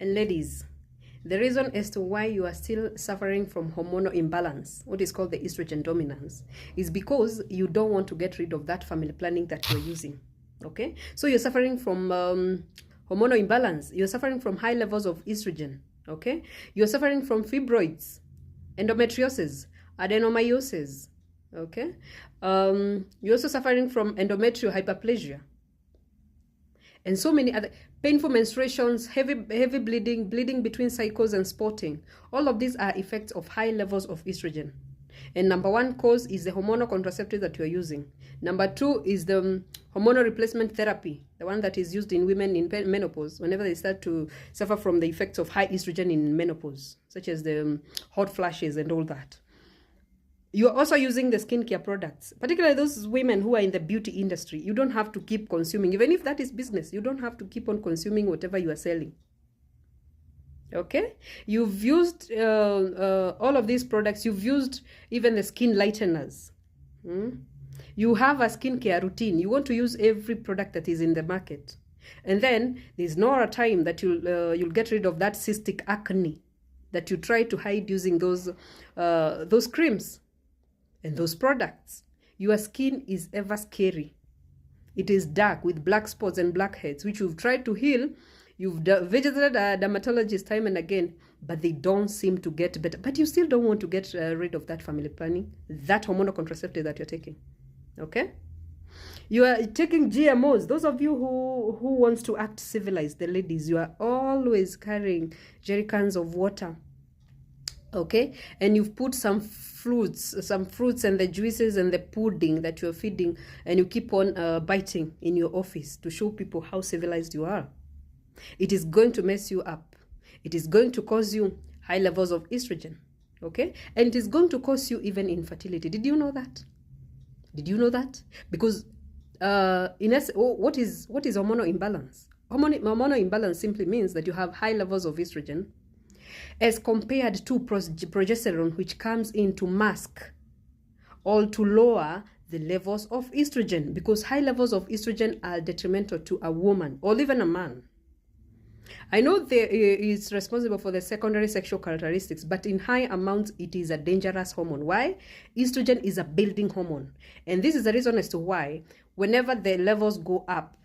And ladies, the reason as to why you are still suffering from hormonal imbalance, what is called the estrogen dominance, is because you don't want to get rid of that family planning that you're using. Okay? So you're suffering from hormonal imbalance. You're suffering from high levels of estrogen. Okay? You're suffering from fibroids, endometriosis, adenomyosis. Okay? You're also suffering from endometrial hyperplasia. And so many other painful menstruations, heavy bleeding between cycles and spotting. All of these are effects of high levels of estrogen. And number one cause is the hormonal contraceptive that you're using. Number two is the hormonal replacement therapy, the one that is used in women in menopause whenever they start to suffer from the effects of high estrogen in menopause, such as the hot flashes and all that. You're also using the skincare products, particularly those women who are in the beauty industry. You don't have to keep consuming, even if that is business. You don't have to keep on consuming whatever you are selling. Okay? You've used all of these products. You've used even the skin lighteners. You have a skincare routine. You want to use every product that is in the market. And then there's no time that you'll get rid of that cystic acne that you try to hide using those creams and those products. Your skin is ever scary. It is dark with black spots and blackheads, which you've tried to heal. You've visited a dermatologist time and again, but they don't seem to get better. But you still don't want to get rid of that family planning, that hormonal contraceptive that you're taking. Okay? You are taking GMOs. Those of you who wants to act civilized, the ladies, you are always carrying jerry cans of water. Okay? And you've put some fruits and the juices and the pudding that you're feeding, and you keep on biting in your office to show people how civilized you are. It is going to mess you up. It is going to cause you high levels of estrogen. Okay? And it is going to cause you even infertility. Did you know that? Did you know that? Because in essence, what is hormonal imbalance? Hormonal imbalance simply means that you have high levels of estrogen as compared to progesterone, which comes in to mask or to lower the levels of estrogen, because high levels of estrogen are detrimental to a woman or even a man. I know it's responsible for the secondary sexual characteristics, but in high amounts, it is a dangerous hormone. Why? Estrogen is a building hormone. And this is the reason as to why whenever the levels go up,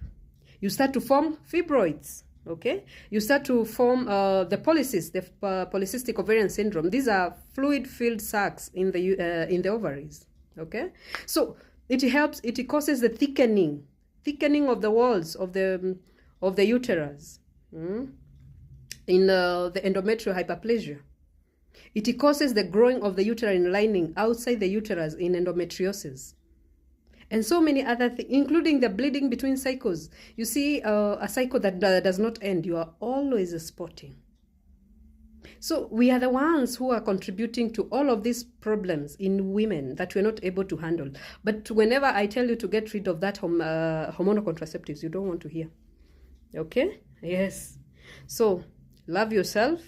you start to form fibroids. Okay, you start to form the polycystic ovarian syndrome. These are fluid-filled sacs in the ovaries. Okay, so it causes the thickening of the walls of the uterus in the endometrial hyperplasia. It causes the growing of the uterine lining outside the uterus in endometriosis. And so many other things, including the bleeding between cycles. You see a cycle that does not end. You are always spotting. So we are the ones who are contributing to all of these problems in women that we're not able to handle. But whenever I tell you to get rid of that hormonal contraceptives, you don't want to hear. Okay? Yes. So love yourself.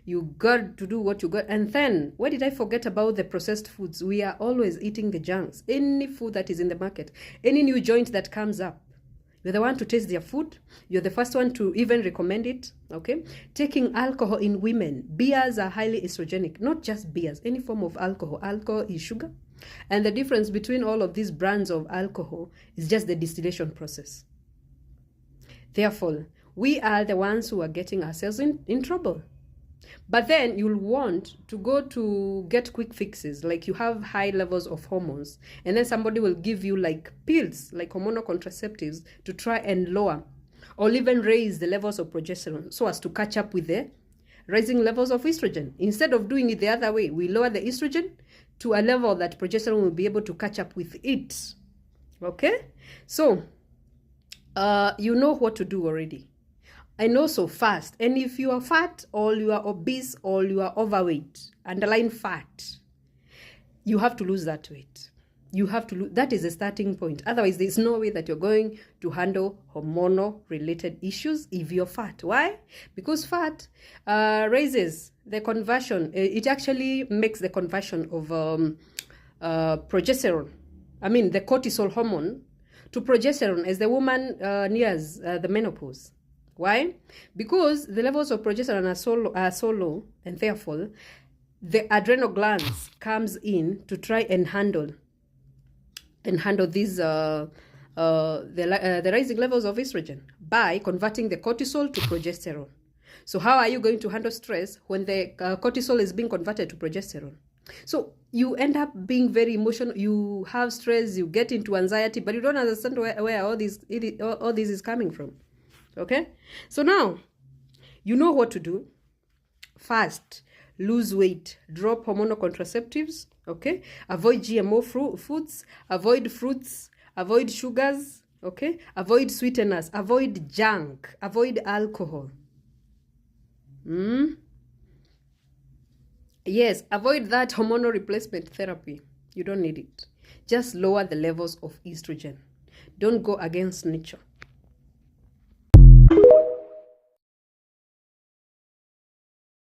You got to do what you got. And then, why did I forget about the processed foods? We are always eating the junks. Any food that is in the market, any new joint that comes up, you're the one to taste their food. You're the first one to even recommend it. Okay? Taking alcohol in women. Beers are highly estrogenic. Not just beers, any form of alcohol. Alcohol is sugar. And the difference between all of these brands of alcohol is just the distillation process. Therefore, we are the ones who are getting ourselves in trouble. But then you'll want to go to get quick fixes, like you have high levels of hormones, and then somebody will give you like pills, like hormonal contraceptives, to try and lower or even raise the levels of progesterone so as to catch up with the rising levels of estrogen. Instead of doing it the other way, we lower the estrogen to a level that progesterone will be able to catch up with it. Okay? So, you know what to do already. And also fast. And if you are fat or you are obese or you are overweight, underline fat, you have to lose that weight. You have to lose. That is the starting point. Otherwise, there's no way that you're going to handle hormonal related issues if you're fat. Why? Because fat raises the conversion. It actually makes the conversion of progesterone. I mean, the cortisol hormone to progesterone as the woman nears the menopause. Why? Because the levels of progesterone are so low, and therefore the adrenal glands comes in to try and handle these the rising levels of estrogen by converting the cortisol to progesterone. So how are you going to handle stress when the cortisol is being converted to progesterone? So you end up being very emotional, you have stress, you get into anxiety, but you don't understand where all this is coming from. Okay? So now, you know what to do. First, lose weight, drop hormonal contraceptives, okay? Avoid GMO foods, avoid fruits, avoid sugars, okay? Avoid sweeteners, avoid junk, avoid alcohol. Yes, avoid that hormonal replacement therapy. You don't need it. Just lower the levels of estrogen. Don't go against nature.